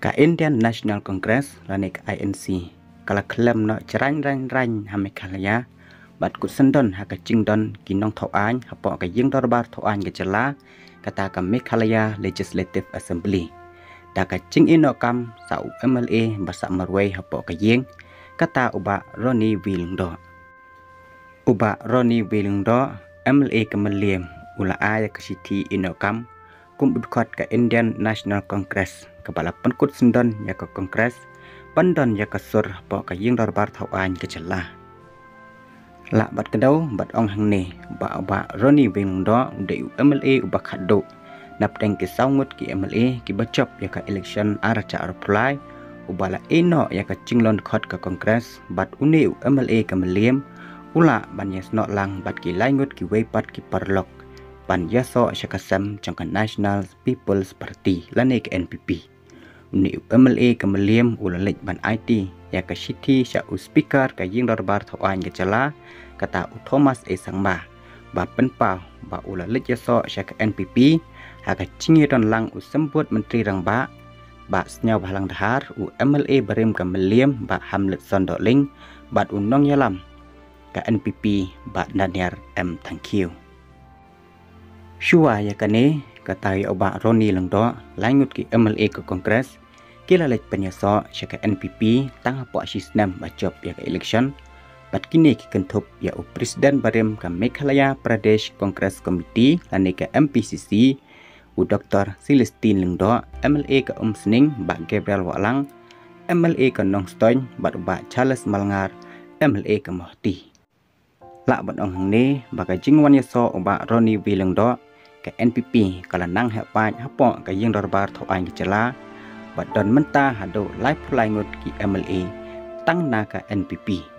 Ka Indian National Congress lanik INC kala klem no chrain rain hamekhalaya bat kusendon haka jingdon kinong thoan hapo ka ying dorbar thoan ke jala kata ka Meghalaya Legislative Assembly da ka jing inokam sa MLA basa marway hapo ka ying kata uba Ronnie Wilungdo MLA kemeliem ula aya ka siti inokam kumbudkot ka Indian National Congress kepala penkut sendon ya ke Kongres pendon ya ke sur po ka ying dorbar thoan ke jala la bat kedau bat ong hang ni ba Ronnie Wilungdo de MLA uba khado nap teng ki saungut ki MLA ki bacop ya ka election aracha reply ubala eno ya ka jinglon khot ka Kongres bat uni MLA kemeliem ula ban yasno lang bat ki laingut ki weipat ki parlok ban yaso syakasam jangkan National People's Party lanik NPP uni MLA kemeliem ula lek ban IT ya ka city sya speaker ka ying dorbar thoan ke jala kata Thomas Sangma ba penpau ba ula lek yaso sya ka NPP haka cingidon lang sembut menteri rangba ba snyau balang dahar MLA barim kemeliem ba Hamlet Sondoling bat unong yalam ka NPP ba Daniel M. Thank you. Shua ya kane kata oba Ronnie Wilungdo langut ki MLA ke Kongres kila lek penyaso syaka NPP tang hapo asisnam bacop ya ke election bat kini ki kentup ya presiden barim ka Meghalaya Pradesh Congress Committee lani ke MPCC Dr. Celestine Lungdo MLA ke Sning ba Gabriel Walang MLA ke Nongstoin bat ba Charles Malngar MLA ke Mohti la bat ong ni ba ka jingwan yaso oba Ronnie Wilungdo ke NPP kala nang hepa hapo ka ying dorbar thoan ke jala bat don menta hado live langut ki MLA tang na ka NPP